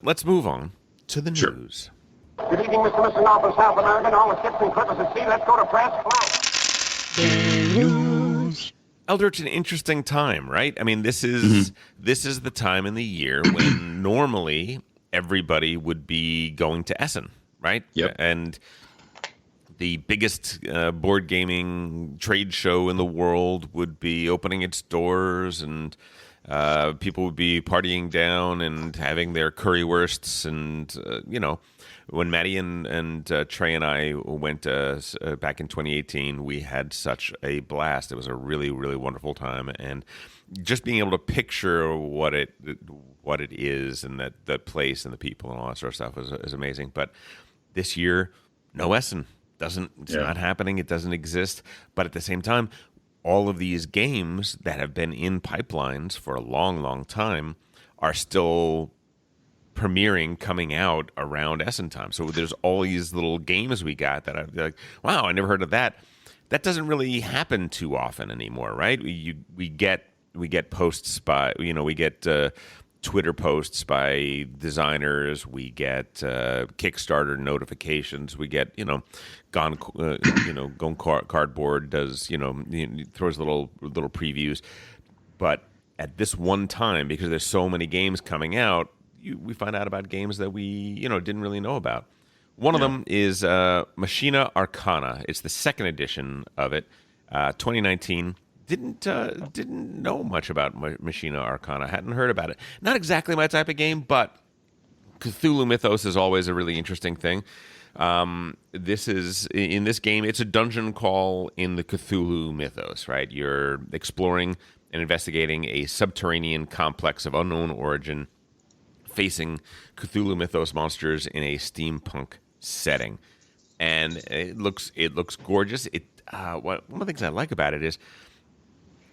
Let's move on to the Sure. news. Good evening, Mr. and Mrs. North and South America, and all the ships and clippers at sea. Let's go to press. Elder, it's an interesting time, right? I mean, this is the time in the year when normally everybody would be going to Essen, right? Yep. And the biggest board gaming trade show in the world would be opening its doors, and people would be partying down and having their currywursts. And, when Maddie and Trey and I went back in 2018, we had such a blast. It was a really, really wonderful time. And just being able to picture what it is, and that place and the people and all that sort of stuff is amazing. But this year, no Essen. It's not happening. It doesn't exist. But at the same time, all of these games that have been in pipelines for a long, long time are still premiering, coming out around Essen time. So there's all these little games we got that I'd be like, wow, I never heard of that. That doesn't really happen too often anymore, right? We get posts by, we get Twitter posts by designers. We get Kickstarter notifications. We get, Gone Cardboard does, throws little previews. But at this one time, because there's so many games coming out, we find out about games that we, didn't really know about. One of them is Machina Arcana. It's the second edition of it, 2019. Didn't know much about Machina Arcana. Hadn't heard about it. Not exactly my type of game, but Cthulhu mythos is always a really interesting thing. In this game, it's a dungeon crawl in the Cthulhu mythos, right? You're exploring and investigating a subterranean complex of unknown origin, facing Cthulhu mythos monsters in a steampunk setting, and it looks gorgeous. One of the things I like about it is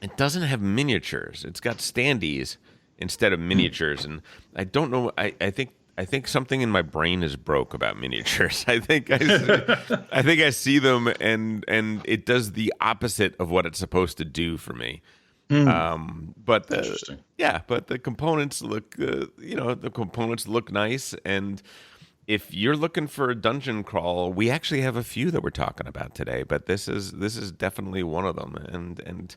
it doesn't have miniatures. It's got standees instead of miniatures, and I don't know. I think something in my brain is broke about miniatures. I think I see them, and it does the opposite of what it's supposed to do for me. But the components look, nice. And if you're looking for a dungeon crawl, we actually have a few that we're talking about today. But this is definitely one of them. And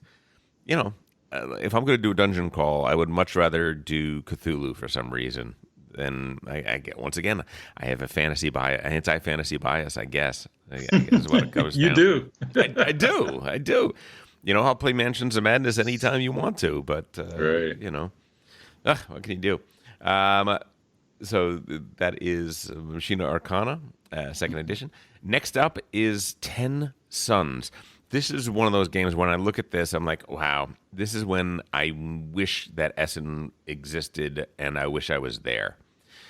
if I'm going to do a dungeon crawl, I would much rather do Cthulhu for some reason. And I get, once again, I have a anti-fantasy bias, I guess. I guess is what it goes You down. do. I do. I'll play Mansions of Madness anytime you want to, but, right. What can you do? So that is Machina Arcana, second edition. Next up is 10 Suns. This is one of those games, when I look at this, I'm like, wow, this is when I wish that Essen existed, and I wish I was there.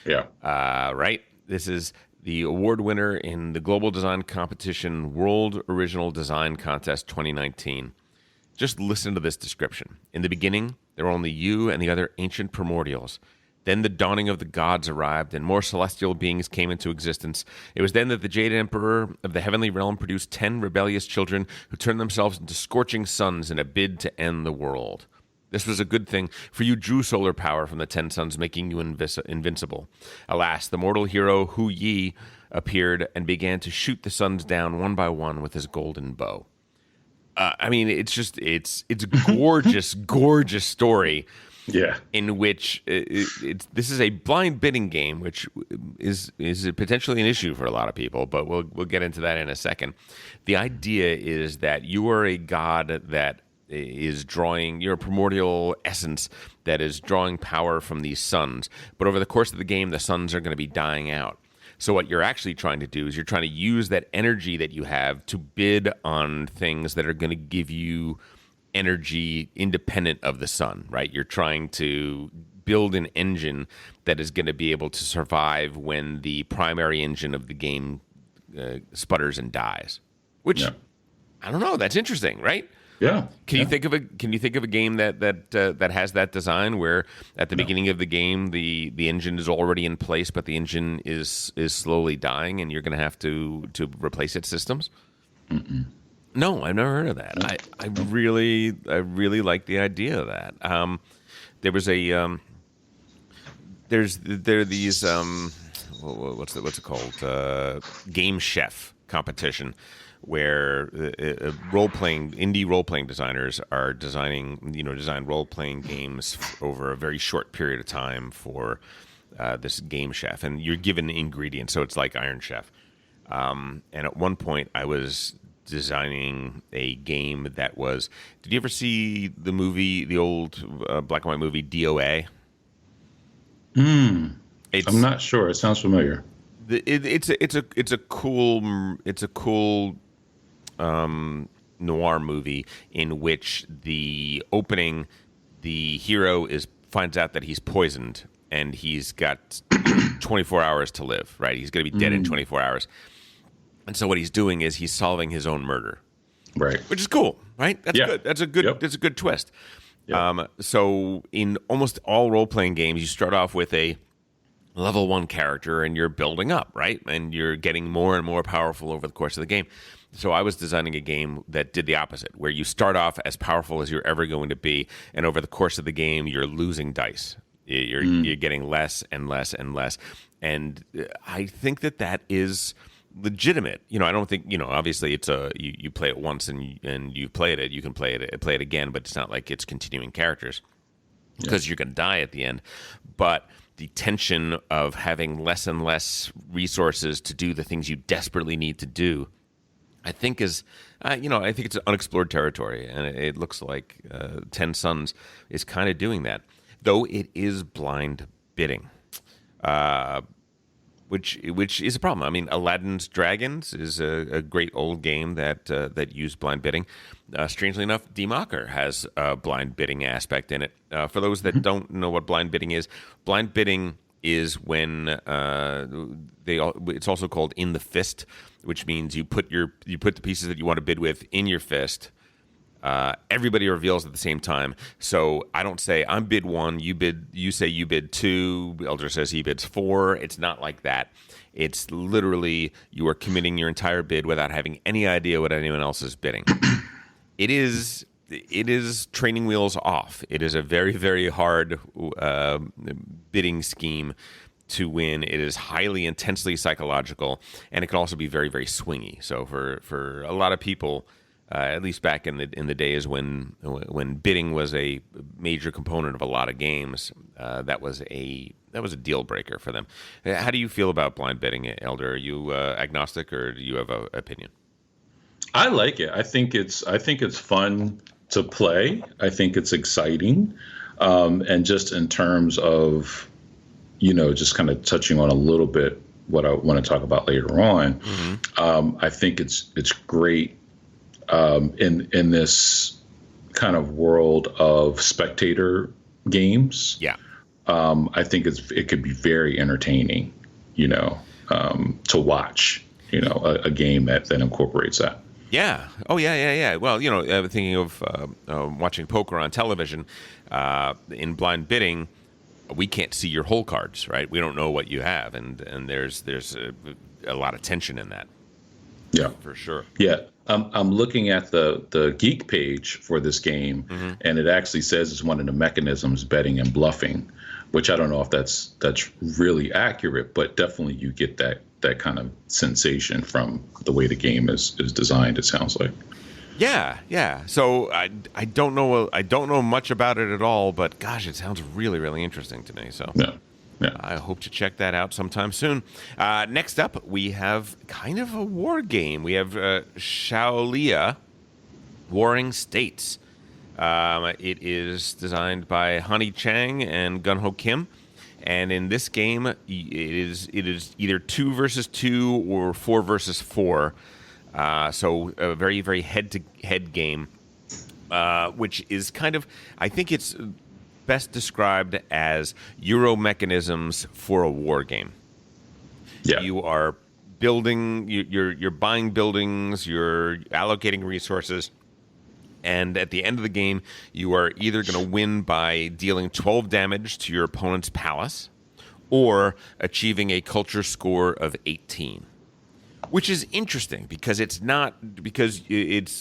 Yeah. Right? This is the award winner in the Global Design Competition World Original Design Contest 2019. Just listen to this description. In the beginning, there were only you and the other ancient primordials. Then the dawning of the gods arrived, and more celestial beings came into existence. It was then that the Jade Emperor of the Heavenly Realm produced 10 rebellious children who turned themselves into scorching suns in a bid to end the world. This was a good thing, for you drew solar power from the 10 suns, making you invincible. Alas, the mortal hero Hu Yi appeared and began to shoot the suns down one by one with his golden bow. It's a gorgeous, gorgeous story. Yeah. In which this is a blind bidding game, which is potentially an issue for a lot of people, but we'll get into that in a second. The idea is that you are a god that is drawing your primordial essence that is drawing power from these suns, but over the course of the game, the suns are going to be dying out. So what you're actually trying to do is you're trying to use that energy that you have to bid on things that are going to give you energy independent of the sun, right? You're trying to build an engine that is going to be able to survive when the primary engine of the game sputters and dies. Which, I don't know, that's interesting, right? Yeah. Can you think of a game that has that design where at the beginning of the game the engine is already in place, but the engine is slowly dying, and you're going to have to replace its systems? Mm-mm. No, I've never heard of that. I really like the idea of that. There was there are these what's it called, game chef competition, where indie role playing designers are design role playing games over a very short period of time for this game chef, and you're given ingredients, so it's like Iron Chef. And at one point, I was designing a game that was. Did you ever see the movie, the old black and white movie DOA? I'm not sure. It sounds familiar. It's a cool noir movie in which the opening, the hero finds out that he's poisoned and he's got 24 hours to live. Right, he's going to be dead in 24 hours, and so what he's doing is he's solving his own murder. Right, which is cool. Right, that's good. That's a good. Yep. That's a good twist. Yep. So in almost all role playing games, you start off with a level 1 character and you're building up, right? And you're getting more and more powerful over the course of the game. So I was designing a game that did the opposite, where you start off as powerful as you're ever going to be, and over the course of the game, you're losing dice. You're getting less and less and less. And I think that is legitimate. I don't think, obviously it's you play it once and you played it, you can play it again, but it's not like it's continuing characters because you're going to die at the end. But the tension of having less and less resources to do the things you desperately need to do, I think is, I think it's unexplored territory, and it looks like 10 Sons is kind of doing that, though it is blind bidding, which is a problem. I mean, Aladdin's Dragons is a great old game that used blind bidding. Strangely enough, DMocker has a blind bidding aspect in it. For those that don't know what blind bidding is when it's also called in the fist, which means you put the pieces that you want to bid with in your fist. Everybody reveals at the same time. So I don't say I'm bid 1, you say you bid 2, Elder says he bids 4. It's not like that. It's literally you are committing your entire bid without having any idea what anyone else is bidding. It is training wheels off. It is a very, very hard bidding scheme to win. It is highly, intensely psychological, and it can also be very, very swingy. So for a lot of people, at least back in the days when bidding was a major component of a lot of games, that was a deal breaker for them. How do you feel about blind bidding, Elder? Are you agnostic, or do you have an opinion? I like it. I think it's fun to play. I think it's exciting, and just in terms of, just kind of touching on a little bit what I want to talk about later on. I think it's great in this kind of world of spectator games. Yeah, I think it could be very entertaining, to watch, a game that incorporates that. Yeah. Oh, yeah. Well, thinking of watching poker on television, in blind bidding, we can't see your hole cards, right? We don't know what you have, and there's a lot of tension in that. Yeah, for sure. Yeah, I'm looking at the geek page for this game, and it actually says it's one of the mechanisms, betting and bluffing, which I don't know if that's really accurate, but definitely you get that kind of sensation from the way the game is designed, it sounds like. Yeah. So I don't know much about it at all, but gosh, it sounds really, really interesting to me. So yeah. I hope to check that out sometime soon. Next up, we have kind of a war game. We have Shaolia, Warring States. It is designed by Hani Chang and Gunho Kim. And in this game, it is either 2 versus 2 or 4 versus 4. So a very, very head-to-head game, which is kind of, I think it's best described as Euro mechanisms for a war game. Yeah. You are building, you're buying buildings, you're allocating resources, and at the end of the game, you are either going to win by dealing 12 damage to your opponent's palace or achieving a culture score of 18. Which is interesting because it's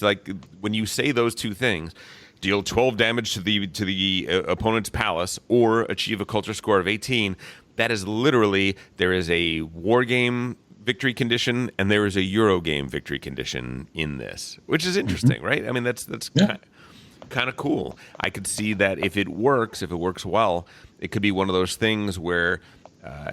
like when you say those two things, deal 12 damage to the opponent's palace, or achieve a culture score of 18. That is literally, there is a war game victory condition and there is a Euro game victory condition in this, which is interesting, right? I mean, that's kind of cool. I could see that if it works well, it could be one of those things where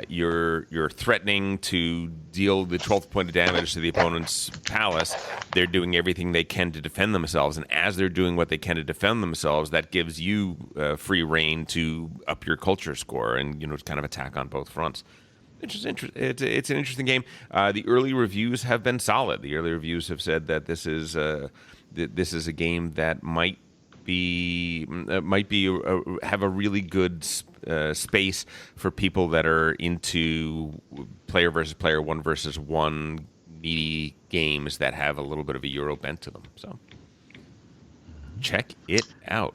you're threatening to deal the 12th point of damage to the opponent's palace. They're doing everything they can to defend themselves, and as they're doing what they can to defend themselves, that gives you free reign to up your culture score, and it's kind of attack on both fronts. It's an interesting game. The early reviews have been solid. The early reviews have said that this is a game that might have a really good space for people that are into player versus player, one versus one meaty games that have a little bit of a Euro bent to them. So check it out.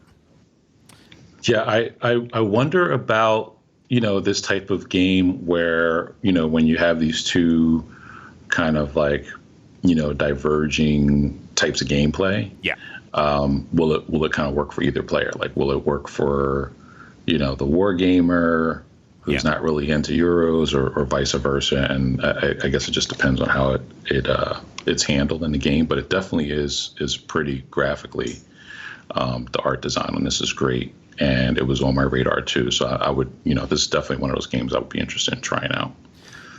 Yeah, I wonder about this type of game where when you have these two kind of like diverging types of gameplay. Yeah. Will it kind of work for either player? Like, will it work for, the war gamer who's not really into Euros, or vice versa? And I guess it just depends on how it's handled in the game. But it definitely is pretty graphically. The art design on this is great, and it was on my radar too. So I would, this is definitely one of those games I would be interested in trying out.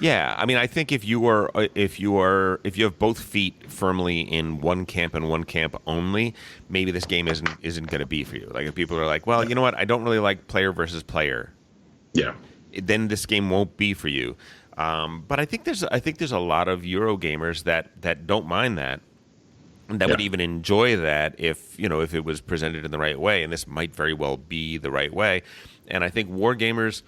Yeah, I mean, I think if you have both feet firmly in one camp and one camp only, maybe this game isn't going to be for you. Like, if people are like, well, you know what, I don't really like player versus player. Yeah. Then this game won't be for you. But I think there's a lot of Euro gamers that don't mind that, and that would even enjoy that if it was presented in the right way. And this might very well be the right way. And I think war gamers,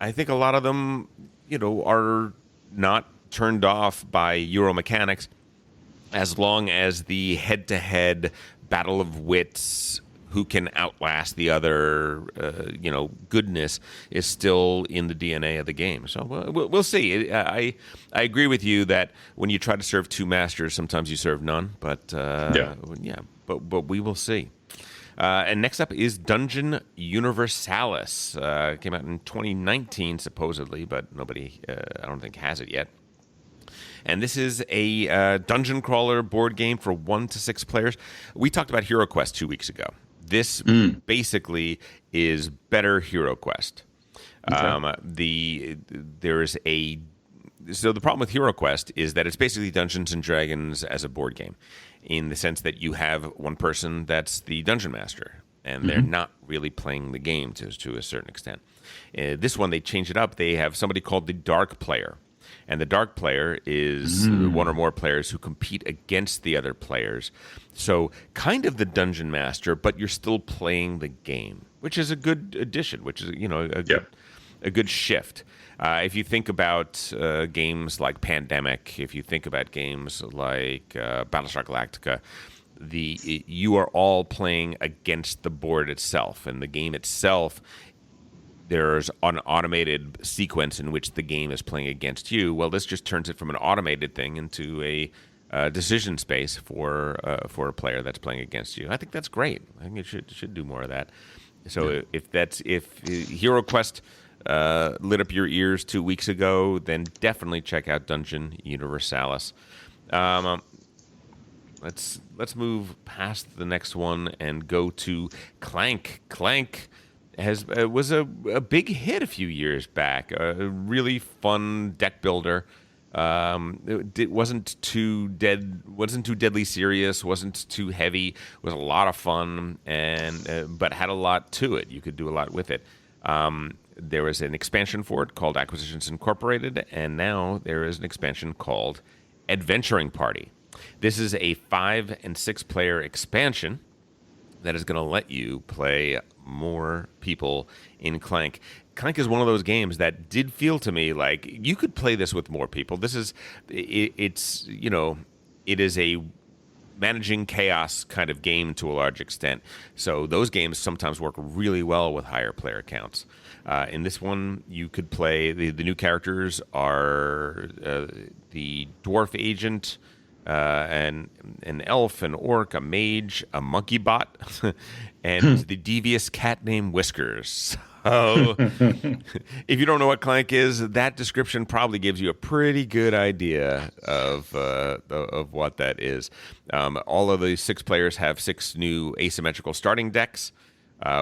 I think a lot of them, are not turned off by Euro mechanics as long as the head-to-head battle of wits, who can outlast the other, goodness is still in the DNA of the game. So we'll see. I agree with you that when you try to serve two masters, sometimes you serve none. But but we will see. And next up is Dungeon Universalis. Came out in 2019, supposedly, but nobody, I don't think, has it yet. And this is a dungeon crawler board game for 1 to 6 players. We talked about Hero Quest 2 weeks ago. This basically is better Hero Quest. Okay. So the problem with Hero Quest is that it's basically Dungeons and Dragons as a board game, in the sense that you have one person that's the dungeon master, and they're not really playing the game to a certain extent. This one, they changed it up. They have somebody called the Dark Player, and the Dark Player is one or more players who compete against the other players. So kind of the dungeon master, but you're still playing the game, which is a good addition, which is a good shift. If you think about games like Pandemic, if you think about games like Battlestar Galactica, you are all playing against the board itself, and the game itself, there's an automated sequence in which the game is playing against you. Well, this just turns it from an automated thing into a decision space for a player that's playing against you. I think that's great. I think it should do more of that. So if Hero Quest lit up your ears 2 weeks ago, then definitely check out Dungeon Universalis. Let's move past the next one and go to Clank. Clank was a big hit a few years back. A really fun deck builder. It wasn't too deadly serious. Wasn't too heavy. Was a lot of fun, and but had a lot to it. You could do a lot with it. There was an expansion for it called Acquisitions Incorporated, and now there is an expansion called Adventuring Party. This is a 5 and 6 player expansion that is going to let you play more people in Clank. Clank is one of those games that did feel to me like you could play this with more people. It is a managing chaos kind of game to a large extent. So those games sometimes work really well with higher player counts. In this one, you could play the new characters are the dwarf agent, an elf, an orc, a mage, a monkey bot, and the devious cat named Whiskers. So, if you don't know what Clank is, that description probably gives you a pretty good idea of what that is. All of the 6 players have 6 new asymmetrical starting decks.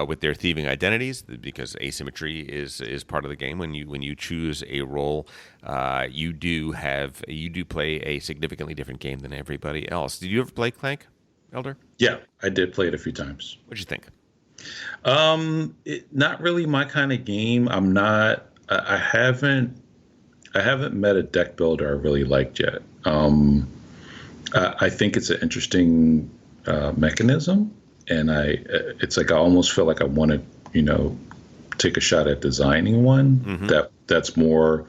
With their thieving identities, because asymmetry is part of the game. When you choose a role, you do play a significantly different game than everybody else. Did you ever play Clank, Elder? Yeah, I did play it a few times. What'd you think? Not really my kind of game. I'm not. I haven't met a deck builder I really liked yet. I think it's an interesting mechanism. And it's like I almost feel like I want to, take a shot at designing one that's more,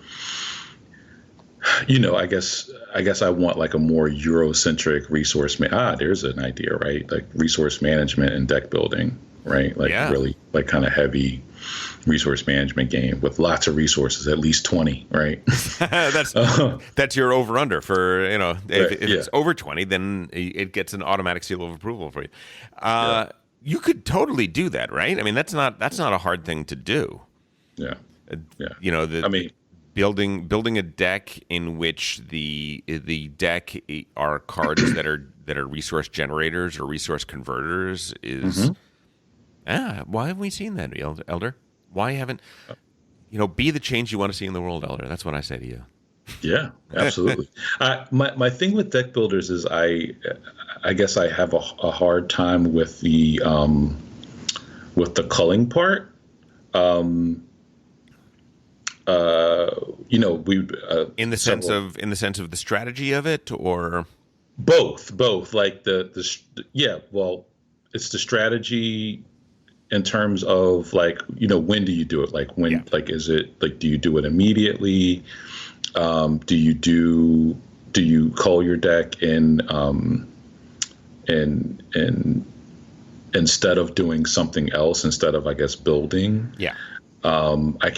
I guess I want like a more Eurocentric resource. There's an idea, right? Like resource management and deck building, right? Like really like kind of heavy resource management game with lots of resources, at least 20, right? That's your over under for, if it's over 20, then it gets an automatic seal of approval for you. You could totally do that, right? I mean, that's not a hard thing to do. Yeah. Building a deck in which the deck are cards that are resource generators or resource converters is why haven't we seen that, Elder? Why haven't be the change you want to see in the world, Elder? That's what I say to you. Yeah, absolutely. My thing with deck builders is I guess I have a hard time with the culling part. In the sense of the strategy of it, or both like it's the strategy in terms of like, when do you do it? Like when, like, is it like, do you do it immediately? Do you call your deck in instead of doing something else, instead of, I guess, building? Yeah. I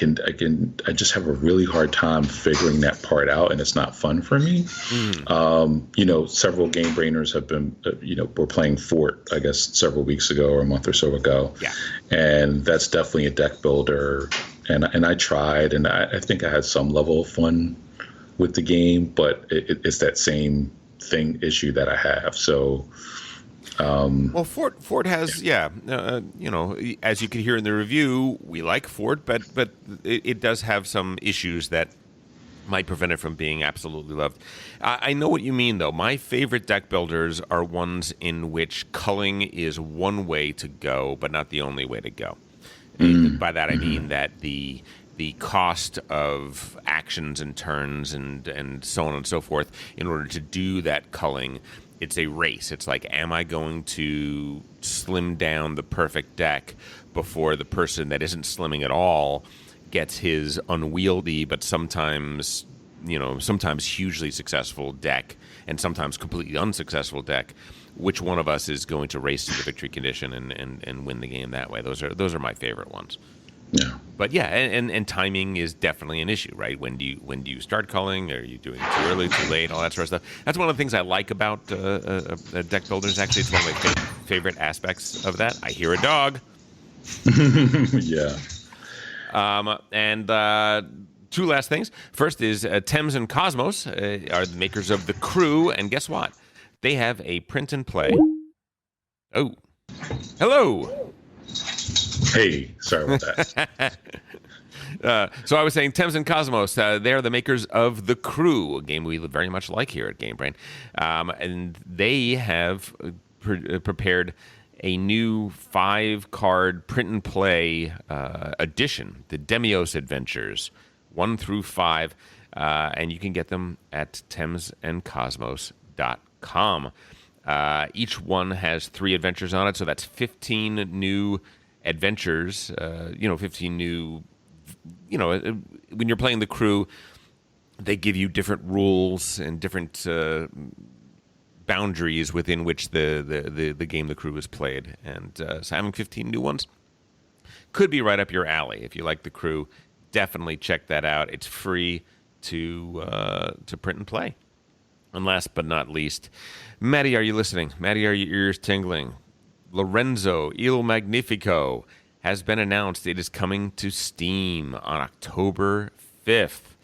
just have a really hard time figuring that part out, and it's not fun for me. Several game brainers have been, we're playing Fort, I guess, several weeks ago or a month or so ago. Yeah. And that's definitely a deck builder. And I tried, and I think I had some level of fun with the game, but it's that same issue that I have. So, well, Fort has, as you can hear in the review, we like Fort, but it does have some issues that might prevent it from being absolutely loved. I know what you mean, though. My favorite deck builders are ones in which culling is one way to go, but not the only way to go. By that I mean that the cost of actions and turns and so on and so forth in order to do that culling, it's a race. It's like, am I going to slim down the perfect deck before the person that isn't slimming at all gets his unwieldy but sometimes hugely successful deck and sometimes completely unsuccessful deck? Which one of us is going to race to the victory condition and win the game that way? Those are my favorite ones. Yeah. But yeah, and timing is definitely an issue, right? When do you start culling? Are you doing it too early, too late, all that sort of stuff? That's one of the things I like about deck builders. Actually, it's one of my favorite aspects of that. I hear a dog. Yeah. And two last things. First is Thames and Cosmos are the makers of The Crew, and guess what? They have a print and play. Oh, hello. Hey, sorry about that. So I was saying Thames and Cosmos, they're the makers of The Crew, a game we very much like here at Game Brain. And they have prepared a new 5-card print and play edition, the Demios Adventures, 1 through 5. And you can get them at thamesandcosmos.com. Each one has 3 adventures on it, so that's 15 new adventures, 15 new, when you're playing The Crew, they give you different rules and different boundaries within which the game The Crew is played. And so having 15 new ones could be right up your alley. If you like The Crew, definitely check that out. It's free to print and play. And last but not least, Maddie, are you listening? Maddie, are your ears tingling? Lorenzo Il Magnifico has been announced. It is coming to Steam on October 5th.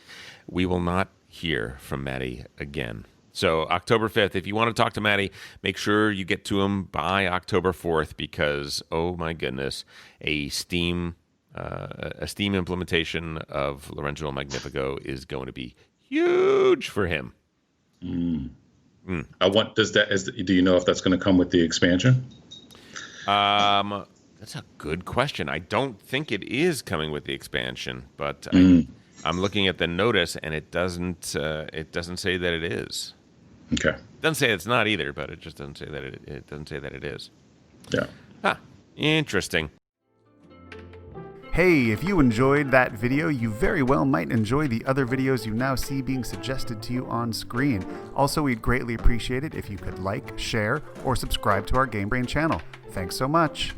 We will not hear from Maddie again. So October 5th, if you want to talk to Maddie, make sure you get to him by October 4th because, oh my goodness, a Steam implementation of Lorenzo Il Magnifico is going to be huge for him. I want. Do you know if that's going to come with the expansion? That's a good question. I don't think it is coming with the expansion, but I'm looking at the notice, and it doesn't say that it is. Okay. It doesn't say it's not either, but it just doesn't say that it doesn't say that it is. Yeah. Huh. Interesting. Hey, if you enjoyed that video, you very well might enjoy the other videos you now see being suggested to you on screen. Also, we'd greatly appreciate it if you could like, share, or subscribe to our Game Brain channel. Thanks so much.